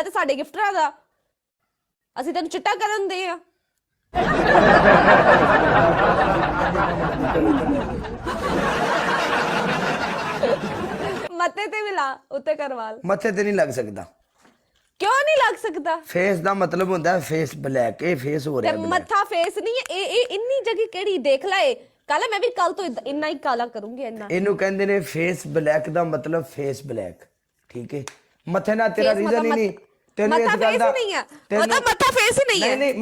ਤੇ ਸਾਡੇ ਗਿਫਟਰਾਂ ਦਾ ਅਸੀਂ ਤੈਨੂੰ ਚਿੱਟਾ ਕਰਨ ਦੇ ਆ ਮੱਥੇ ਤੇ ਵੀ ਲਾ ਉੱਤੇ ਕਰਵਾਲ ਮੱਥੇ ਤੇ ਨਹੀਂ ਲੱਗ ਸਕਦਾ क्यों नहीं लग सकता फेस ਦਾ ਮਤਲਬ ਹੁੰਦਾ ਹੈ ਫੇਸ ਬਲੈਕ ਇਹ ਫੇਸ ਹੋ ਰਿਹਾ ਤੇ ਮੱਥਾ ਫੇਸ ਨਹੀਂ ਹੈ ਇਹ ਇੰਨੀ ਜਗ੍ਹਾ ਕਿਹੜੀ ਦੇਖ ਲੈ ਕੱਲ ਮੈਂ ਵੀ ਕੱਲ ਤੋਂ ਇੰਨਾ ਹੀ ਕਾਲਾ ਕਰੂੰਗੀ ਇੰਨਾ ਇਹਨੂੰ ਕਹਿੰਦੇ ਨੇ ਫੇਸ ਬਲੈਕ ਦਾ ਮਤਲਬ ਫੇਸ ਬਲੈਕ ਠੀਕ ਹੈ ਮੱਥੇ ਨਾਲ ਤੇਰਾ ਰੀਜ਼ਨ ਹੀ ਨਹੀਂ ਤੈਨੂੰ ਇਸ ਗੱਲ ਦਾ ਨਹੀਂ ਹੈ ਉਹਦਾ ਮੱਥਾ ਫੇਸ ਹੀ ਨਹੀਂ ਹੈ ਨਹੀਂ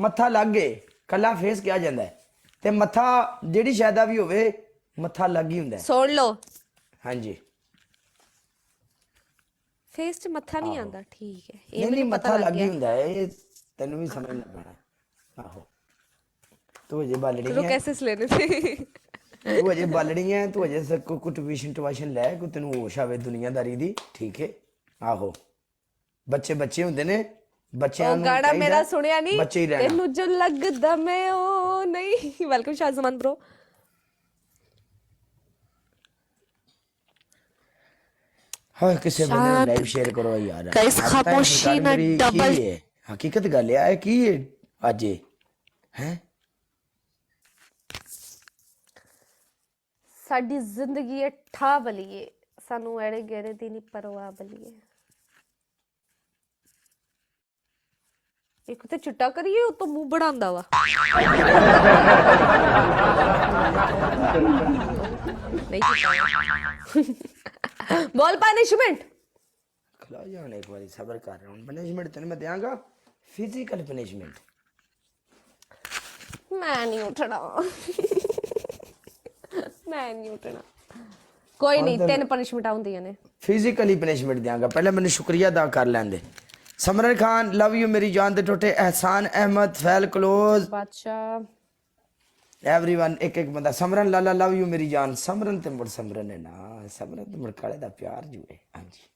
ਮੱਥਾ ਲੱਗ ਗਏ ਕੱਲਾ ਫੇਸ ਕਿਹਾ ਜਾਂਦਾ ਹੈ ਤੇ ਮੱਥਾ ਜਿਹੜੀ ਸ਼ਾਇਦਾ ਵੀ ਹੋਵੇ ਮੱਥਾ ਲੱਗ ਹੀ ਹੁੰਦਾ ਸੁਣ ਲਓ ਹਾਂਜੀ फेस च मत्था नहीं आंदा ठीक है ये नहीं मत्था लग ही हुंदा है ये तन्नू भी समझना पैना आहो तू अजे बालड़ी है कैसे लेने थे तू अजे बालड़ी है तू अजे सब को ट्यूशन ले को तन्नू होश आवे दुनियादारी दी ठीक है आहो बच्चे हुंदे ने बच्चों नु गाना मेरा सुनिया नहीं बच्चे ही रहना तेनू जो लगदा मैं ओ नहीं वेलकम शाहजमान ब्रो हाँ किसी बंदे ने लाइव शेयर करो यार गाइस खामोशी ना डबल हकीकत गल है की आज है साडी जिंदगी है ठा बलिए सानू एड़े गेड़े दी नहीं परवाह बलिए एक ते चिट्टा करिए उ तो मुंह बढ़ांदा वा नहीं बोल पनिशमेंट खला जान एक बारी सब्र कर रहा हूं पनिशमेंट तेने मैं देंगा फिजिकल पनिशमेंट मैं नहीं उठना मैं नहीं उठना कोई नहीं तीन पनिशमेंट आउंदियां ने फिजिकली पनिशमेंट देंगा पहले मैंने शुक्रिया अदा कर लेंदे समरन खान लव यू मेरी जान दे टोटे एहसान अहमद फैल क्लोज बादशाह एवरीवन एक एक बंदा समरन लाला लव यू मेरी जान समरन ते मुड़ समरन है ना समरन ते मुड़ काले दा प्यार जुए हां जी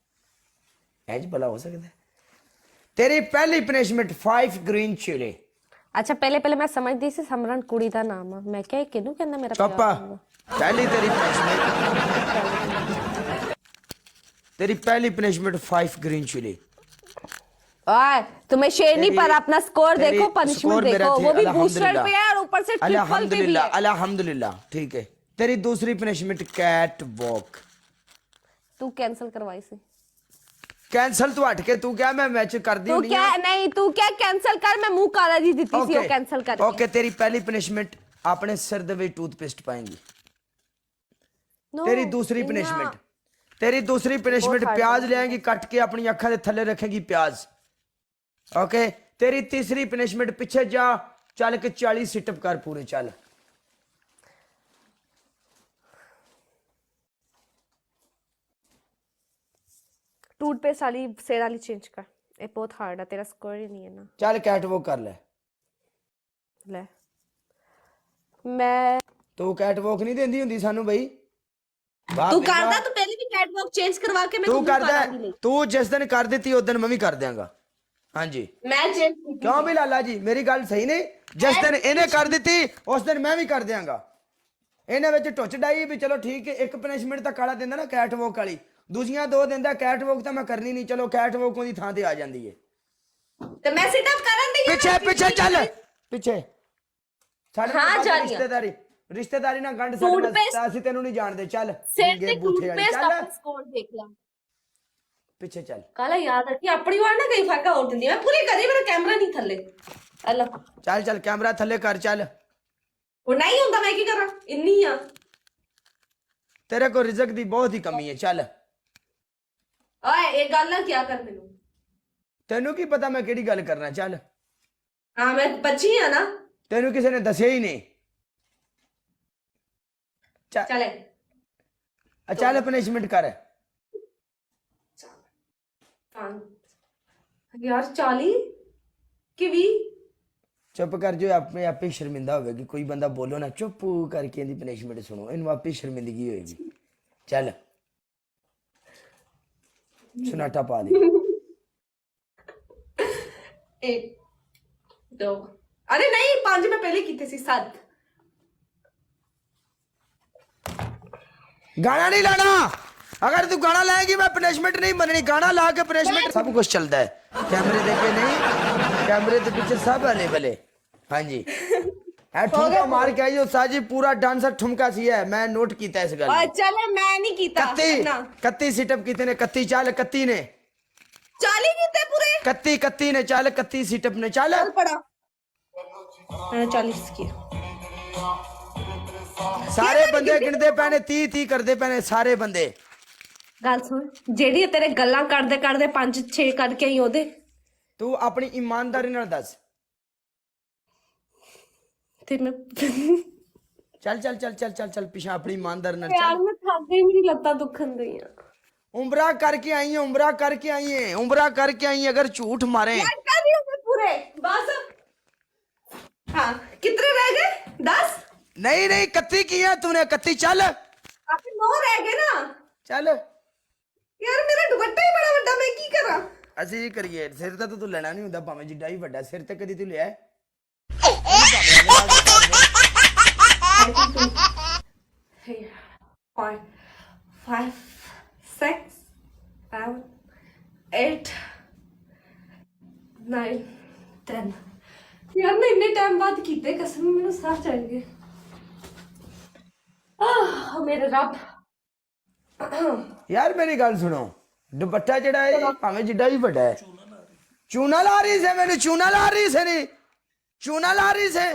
एज भला हो सकदा है तेरी पहली पनिशमेंट 5 ग्रीन चिली अच्छा पहले मैं समझदी सी समरन कुड़ी दा नाम है मैं क्या किनु कहंदा मेरा पापा पहली तेरी पहली पनिशमेंट 5 ग्रीन चिली ओए तुम्हें शेरनी पर अपना स्कोर देखो पनिशमेंट देखो वो भी बूस्टर पे है और ऊपर से ट्रिपल पे भी है अल्हम्दुलिल्लाह ठीक है तेरी दूसरी पनिशमेंट कैट वॉक तू कैंसिल करवाई सी कैंसिल तू हट के तू क्या मैं मैच कर दी तू क्या नहीं तू क्या कैंसिल कर मैं मुंह काला जी देती सी वो कैंसिल कर ओके तेरी पहली पनिशमेंट अपने सिर दे विच टूथपेस्ट पाएंगी तेरी दूसरी पनिशमेंट प्याज ले आएंगी कट के अपनी अखां दे थल्ले रखेगी प्याज ओके तेरी तीसरी पनिशमेंट पीछे जा चल के 40 सिटअप कर पूरे चल टूथपेस्ट वाली सेर वाली चेंज कर ये बहुत हार्ड है तेरा स्कोर ही नहीं है ना चल कैट वॉक कर ले मैं तू कैट वॉक नहीं देंदी हुंदी सानू भाई तू करदा तू पहले भी कैट वॉक चेंज करवा के मैं तू करदा तू जिस दिन कर देती उस दिन मैं भी कर देंगा हाँ जी मैं चेंज क्यों भी लाला जी मेरी गल सही नहीं जिस दिन इन्हें कर दी उस दिन मैं भी कर देंगा इन्हें विच टुच डाई भी चलो ठीक है एक पनिशमेंट तो काला देंदा ना कैट वॉक वाली दूसरियां दो देंदा कैट वॉक तो मैं करनी नहीं चलो कैट वॉक दी थां ते आ जांदी है तो मैं सिट अप करन दी पीछे चल पीछे साडे हां जा रिश्तेदारी ना गंढ साडे असि तैनू नहीं जानदे चल सिर ते टूथपेस्ट अपना स्कोर देख ला पीछे चल काला याद रखी अपनी बार ना कहीं फाका और दिंदी मैं पूरी करी मेरा कैमरा नहीं थल्ले हेलो चल कैमरा थल्ले कर चल वो नहीं हुंदा मैं की करा इन्नी आ तेरे को रिज़्क दी बहुत ही कमी है चल ओए एक गल ना क्या कर मेनू तेनू की पता मैं केड़ी गल करना चल हां मैं बच्ची हां ना तेनू किसी ने दसिया ही नहीं चले चल पनिशमेंट कर यार 40 कि 20 चुप कर जो अपने आप ही शर्मिंदा होगी कोई बंदा बोलो ना चुप करके इनकी पनिशमेंट सुनो इन आप ही शर्मिंदगी होगी चल सुनाटा पा दे 1 2 अरे नहीं 5 में पहले की थी 7 गाना नहीं लाना अगर तू गाना लाएगी मैं पनिशमेंट नहीं मननी, गाना ला के पनिशमेंट सब कुछ चलता है, कैमरे देखे नहीं, कैमरे के पीछे सब अवेलेबल है। हाँ जी ठुमका मार के आई उस्ताद जी, पूरा डांसर ठुमका सी है, मैं नोट किया इस गल। चले मैं नहीं कीता कत्ती सीटअप कितने ने, कत्ती चाल कत्ती ने 40 कीते पूरे, कत्ती ने चाल, कत्ती सीटअप ने चाल पड़ा मैंने 40 किया। सारे बंदे गिनते पैने 30 करते पैने सारे बंदे। गल सुन, जेडी तेरे गल्लां करदे करदे 5-6 करके ही ओदे। तू अपनी ईमानदारी नाल दस। ते मैं चल चल चल चल चल चल पीछे अपनी ईमानदारी नाल यार चल। मैं थक गई, मेरी लत्तां दुखन गईयां। उम्रा करके आई है, उम्रा करके आई है, उम्रा करके आई है, अगर झूठ मारे कर रही हूं मैं पूरे बस। हाँ कितने रह गए? 10? नहीं नहीं कत्ती की है तूने, कत्ती चल काफी 9 रह गए ना। चल यार मेरा दुपट्टा ही बड़ा ਵੱਡਾ, मैं की करा? ਅਸੀਂ ਕੀ ਕਰੀਏ, ਸਿਰ ਤਾਂ ਤੂੰ ਲੈਣਾ ਨਹੀਂ ਹੁੰਦਾ, ਭਾਵੇਂ ਜਿੱਡਾ ਹੀ ਵੱਡਾ ਸਿਰ ਤੇ ਕਦੀ ਤੂੰ ਲਿਆ ਹੈ? 5, 6, 7, 8, 9, 10। यार मैं इतने टाइम बाद कीते, कसम मैंने साह चढ़ गए। मेरे रब। यार मेरी गल सुनो, दुपट्टा जड़ा है भाਵੇਂ जिड्डा ही ਵੱਡਾ है, चूना ला रही से, मैंने चूना ला रही से, नहीं चूना ला रही से।